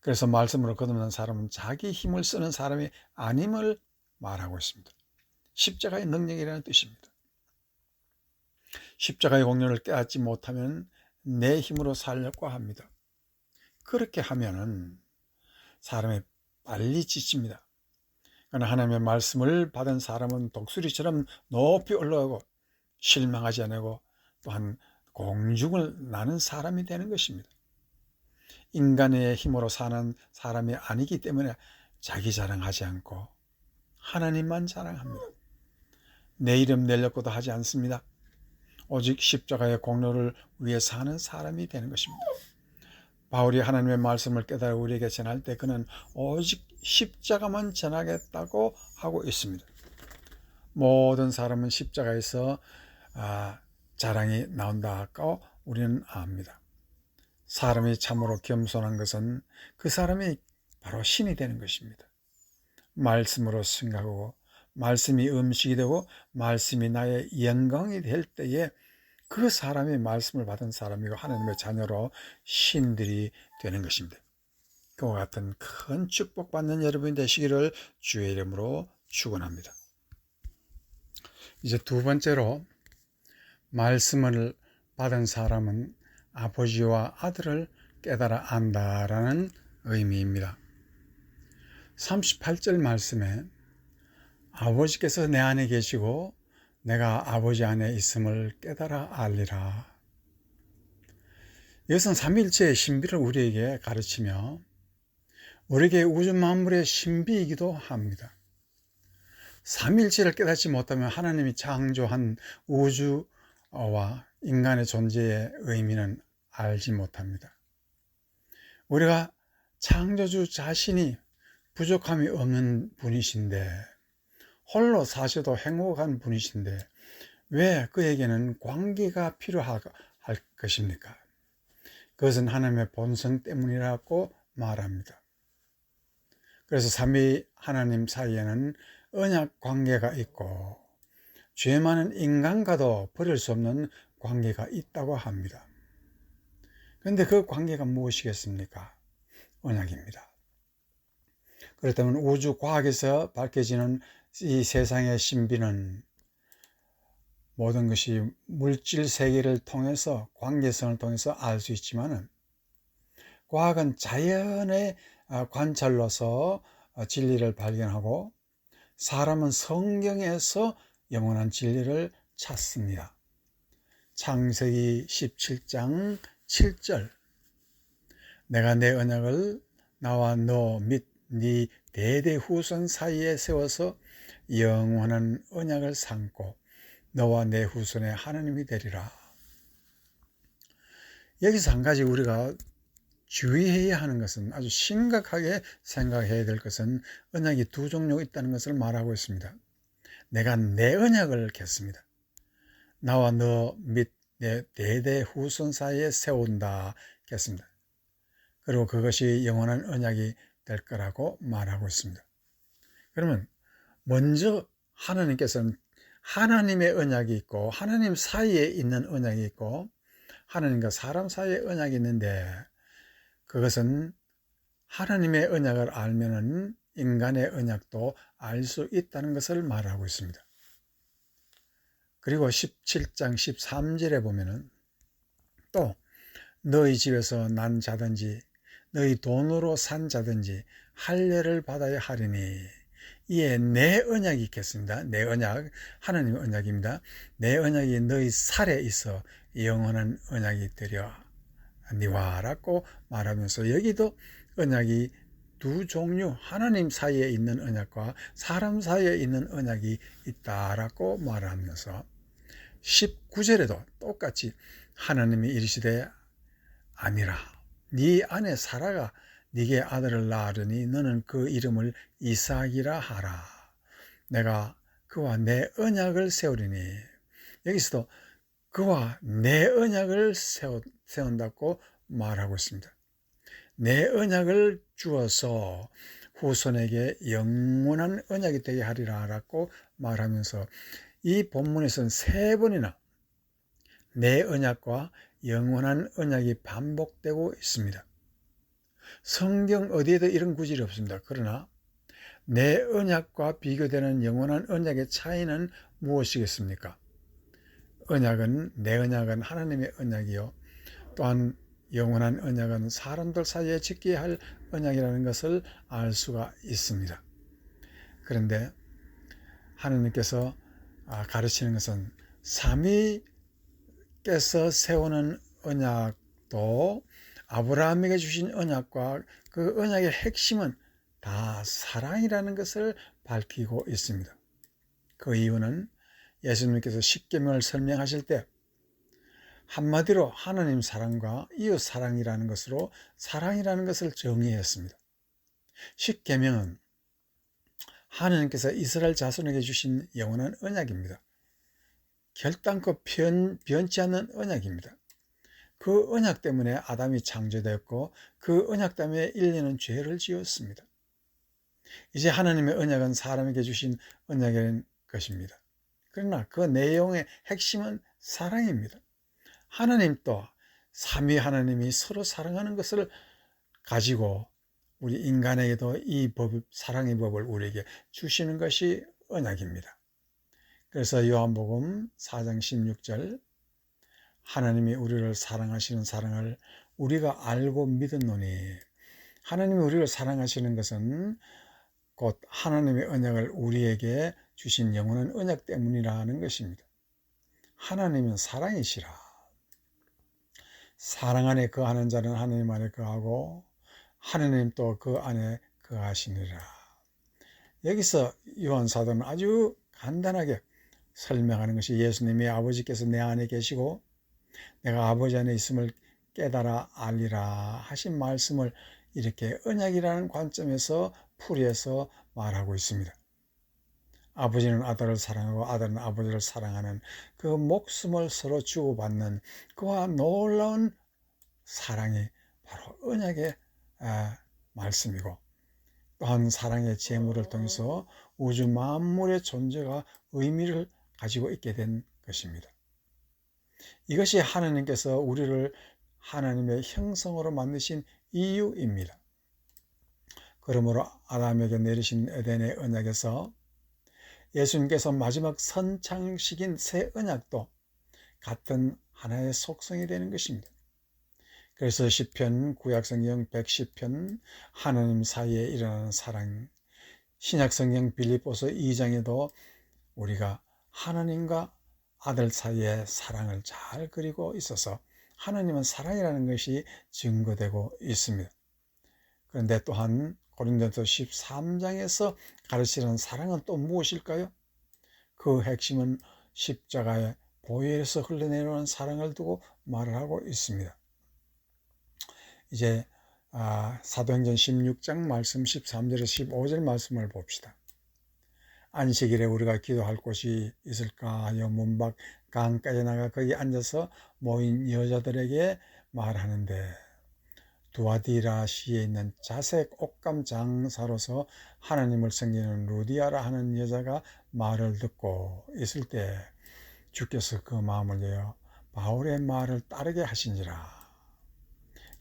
그래서 말씀으로 거듭난 사람은 자기 힘을 쓰는 사람이 아님을 말하고 있습니다. 십자가의 능력이라는 뜻입니다. 십자가의 공로를 깨닫지 못하면 내 힘으로 살려고 합니다. 그렇게 하면은 사람이 빨리 지칩니다. 그러나 하나님의 말씀을 받은 사람은 독수리처럼 높이 올라가고 실망하지 않고 또한 공중을 나는 사람이 되는 것입니다. 인간의 힘으로 사는 사람이 아니기 때문에 자기 자랑하지 않고 하나님만 자랑합니다. 내 이름 내려고도 하지 않습니다. 오직 십자가의 공로를 위해 사는 사람이 되는 것입니다. 바울이 하나님의 말씀을 깨달아 우리에게 전할 때 그는 오직 십자가만 전하겠다고 하고 있습니다. 모든 사람은 십자가에서 자랑이 나온다고 우리는 압니다. 사람이 참으로 겸손한 것은 그 사람이 바로 신이 되는 것입니다. 말씀으로 생각하고 말씀이 음식이 되고 말씀이 나의 영광이 될 때에 그 사람이 말씀을 받은 사람이고 하나님의 자녀로 신들이 되는 것입니다. 그와 같은 큰 축복받는 여러분이 되시기를 주의 이름으로 축원합니다. 이제 두 번째로 말씀을 받은 사람은 아버지와 아들을 깨달아 안다라는 의미입니다. 38절 말씀에 아버지께서 내 안에 계시고 내가 아버지 안에 있음을 깨달아 알리라. 이것은 삼위일체의 신비를 우리에게 가르치며 우리에게 우주 만물의 신비이기도 합니다. 삼위일체를 깨닫지 못하면 하나님이 창조한 우주와 인간의 존재의 의미는 알지 못합니다. 우리가 창조주 자신이 부족함이 없는 분이신데 홀로 사셔도 행복한 분이신데 왜 그에게는 관계가 필요할 것입니까? 그것은 하나님의 본성 때문이라고 말합니다. 그래서 삼위 하나님 사이에는 언약 관계가 있고 죄 많은 인간과도 버릴 수 없는 관계가 있다고 합니다. 그런데 그 관계가 무엇이겠습니까? 언약입니다. 그렇다면 우주 과학에서 밝혀지는 이 세상의 신비는 모든 것이 물질 세계를 통해서 관계성을 통해서 알 수 있지만 과학은 자연의 관찰로서 진리를 발견하고 사람은 성경에서 영원한 진리를 찾습니다. 창세기 17장 7절 내가 내 언약을 나와 너 및 네 대대 후손 사이에 세워서 영원한 언약을 삼고 너와 내 후손의 하나님이 되리라. 여기서 한 가지 우리가 주의해야 하는 것은 아주 심각하게 생각해야 될 것은 언약이 두 종류가 있다는 것을 말하고 있습니다. 내가 내 언약을 겠습니다. 나와 너 및 내 대대 후손 사이에 세운다 겠습니다. 그리고 그것이 영원한 언약이 될 거라고 말하고 있습니다. 그러면 먼저 하나님께서는 하나님의 언약이 있고 하나님 사이에 있는 언약이 있고 하나님과 사람 사이에 언약이 있는데 그것은 하나님의 언약을 알면은 인간의 언약도 알 수 있다는 것을 말하고 있습니다. 그리고 17장 13절에 보면은 또 너희 집에서 난 자든지 너희 돈으로 산 자든지 할례를 받아야 하리니 이에 내 언약이 있겠습니다. 내 언약, 하나님의 언약입니다. 내 언약이 너희 살에 있어 영원한 언약이 되려니와 라고 말하면서 여기도 언약이 두 종류, 하나님 사이에 있는 언약과 사람 사이에 있는 언약이 있다라고 말하면서 19절에도 똑같이 하나님이 이르시되 아니라 네 아내 사라가 네게 아들을 낳으려니 너는 그 이름을 이삭이라 하라. 내가 그와 내 언약을 세우리니 여기서도 그와 내 언약을 세운다고 말하고 있습니다. 내 언약을 주어서 후손에게 영원한 언약이 되게 하리라 라고 말하면서 이 본문에서는 세 번이나 내 언약과 영원한 언약이 반복되고 있습니다. 성경 어디에도 이런 구절이 없습니다. 그러나 내 언약과 비교되는 영원한 언약의 차이는 무엇이겠습니까? 내 언약은 하나님의 언약이요. 또한 영원한 언약은 사람들 사이에 지켜야 할 언약이라는 것을 알 수가 있습니다. 그런데 하나님께서 가르치는 것은 삼위께서 세우는 언약도 아브라함에게 주신 언약과 그 언약의 핵심은 다 사랑이라는 것을 밝히고 있습니다. 그 이유는 예수님께서 십계명을 설명하실 때 한마디로 하나님 사랑과 이웃 사랑이라는 것으로 사랑이라는 것을 정의했습니다. 십계명은 하나님께서 이스라엘 자손에게 주신 영원한 언약입니다. 결단코 변치 않는 언약입니다. 그 언약 때문에 아담이 창조되었고 그 언약 때문에 인류는 죄를 지었습니다. 이제 하나님의 언약은 사람에게 주신 언약인 것입니다. 그러나 그 내용의 핵심은 사랑입니다. 하나님도 삼위 하나님이 서로 사랑하는 것을 가지고 우리 인간에게도 이 사랑의 법을 우리에게 주시는 것이 언약입니다. 그래서 요한복음 4장 16절 하나님이 우리를 사랑하시는 사랑을 우리가 알고 믿었노니, 하나님이 우리를 사랑하시는 것은 곧 하나님의 언약을 우리에게 주신 영원한 언약 때문이라는 것입니다. 하나님은 사랑이시라. 사랑 안에 거하는 자는 하나님 안에 거하고 하나님 또 그 안에 거하시니라. 여기서 요한 사도는 아주 간단하게 설명하는 것이 예수님이 아버지께서 내 안에 계시고 내가 아버지 안에 있음을 깨달아 알리라 하신 말씀을 이렇게 언약이라는 관점에서 풀이해서 말하고 있습니다. 아버지는 아들을 사랑하고 아들은 아버지를 사랑하는 그 목숨을 서로 주고받는 그와 놀라운 사랑이 바로 언약의 말씀이고, 또한 사랑의 제물을 통해서 우주 만물의 존재가 의미를 가지고 있게 된 것입니다. 이것이 하나님께서 우리를 하나님의 형성으로 만드신 이유입니다. 그러므로 아담에게 내리신 에덴의 언약에서 예수님께서 마지막 선창식인 새 언약도 같은 하나의 속성이 되는 것입니다. 그래서 시편, 구약성경 110편 하나님 사이에 일어나는 사랑, 신약성경 빌립보서 2장에도 우리가 하나님과 아들 사이의 사랑을 잘 그리고 있어서 하나님은 사랑이라는 것이 증거되고 있습니다. 그런데 또한 고린도서 13장에서 가르치는 사랑은 또 무엇일까요? 그 핵심은 십자가의 보혈에서 흘러내려오는 사랑을 두고 말을 하고 있습니다. 이제 사도행전 16장 말씀 13절에서 15절 말씀을 봅시다. 안식일에 우리가 기도할 곳이 있을까 하여 문 밖 강가에 나가 거기 앉아서 모인 여자들에게 말하는데, 두아디라시에 있는 자색 옷감 장사로서 하나님을 섬기는 루디아라 하는 여자가 말을 듣고 있을 때 주께서 그 마음을 내어 바울의 말을 따르게 하시니라.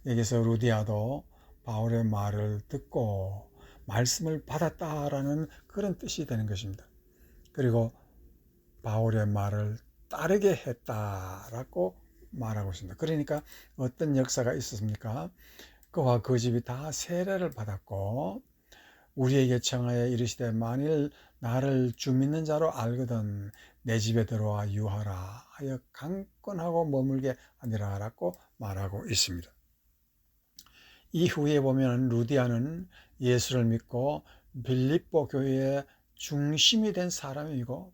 여기서 루디아도 바울의 말을 듣고 말씀을 받았다라는 그런 뜻이 되는 것입니다. 그리고 바울의 말을 따르게 했다라고 말하고 있습니다. 그러니까 어떤 역사가 있었습니까? 그와 그 집이 다 세례를 받았고 우리에게 청하여 이르시되 만일 나를 주 믿는 자로 알거든 내 집에 들어와 유하라 하여 강권하고 머물게 하니라 라고 말하고 있습니다. 이후에 보면 루디아는 예수를 믿고 빌립보 교회의 중심이 된 사람이고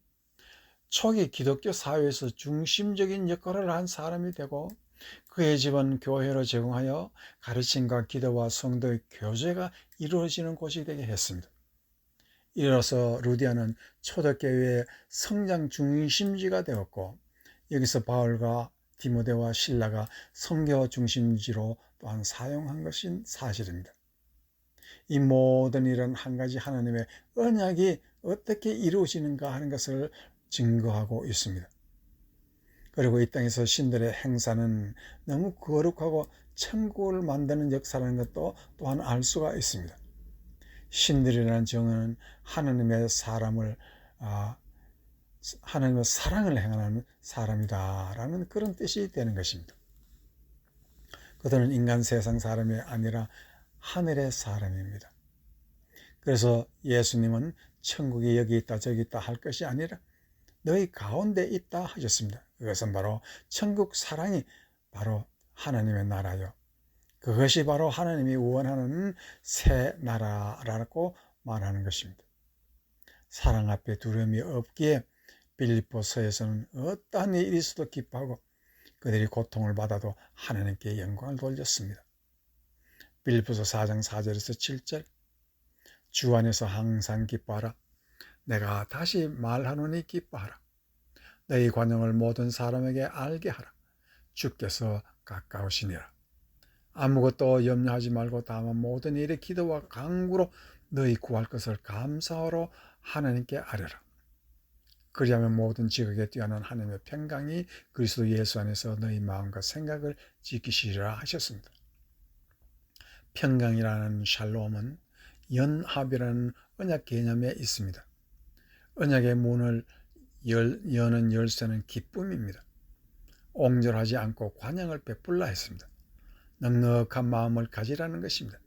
초기 기독교 사회에서 중심적인 역할을 한 사람이 되고 그의 집은 교회로 제공하여 가르침과 기도와 성도의 교제가 이루어지는 곳이 되게 했습니다. 이로써 루디아는 초대교회의 성장 중심지가 되었고 여기서 바울과 디모데와 실라가 선교 중심지로 또한 사용한 것이 사실입니다. 이 모든 일은 한 가지 하나님의 언약이 어떻게 이루어지는가 하는 것을 증거하고 있습니다. 그리고 이 땅에서 신들의 행사는 너무 거룩하고 천국을 만드는 역사라는 것도 또한 알 수가 있습니다. 신들이라는 정의는 하나님의 사랑을 행하는 사람이다라는 그런 뜻이 되는 것입니다. 그들은 인간 세상 사람이 아니라 하늘의 사람입니다. 그래서 예수님은 천국이 여기 있다 저기 있다 할 것이 아니라 너희 가운데 있다 하셨습니다. 그것은 바로 천국 사랑이 바로 하나님의 나라요. 그것이 바로 하나님이 원하는 새 나라라고 말하는 것입니다. 사랑 앞에 두려움이 없기에 빌립보서에서는 어떠한 일이 있어도 기뻐하고 그들이 고통을 받아도 하나님께 영광을 돌렸습니다. 빌립보서 4장 4절에서 7절 주 안에서 항상 기뻐하라. 내가 다시 말하노니 기뻐하라. 너희 관용을 모든 사람에게 알게 하라. 주께서 가까우시니라. 아무것도 염려하지 말고 다만 모든 일에 기도와 간구로 너희 구할 것을 감사로 하나님께 아뢰라. 그리하면 모든 지극에 뛰어난 하나님의 평강이 그리스도 예수 안에서 너희 마음과 생각을 지키시리라 하셨습니다. 평강이라는 샬롬은 연합이라는 언약 개념에 있습니다. 언약의 문을 여는 열쇠는 기쁨입니다. 옹졸하지 않고 관용을 베풀라 했습니다. 넉넉한 마음을 가지라는 것입니다.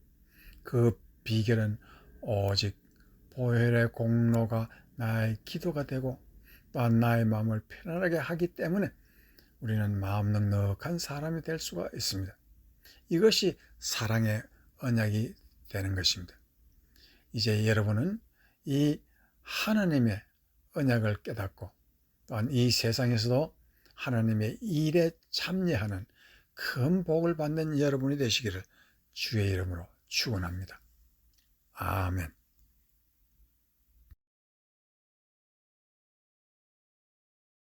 그 비결은 오직 보혈의 공로가 나의 기도가 되고 또한 나의 마음을 편안하게 하기 때문에 우리는 마음 넉넉한 사람이 될 수가 있습니다. 이것이 사랑의 언약이 되는 것입니다. 이제 여러분은 이 하나님의 언약을 깨닫고 또한 이 세상에서도 하나님의 일에 참여하는 큰 복을 받는 여러분이 되시기를 주의 이름으로 축원합니다. 아멘.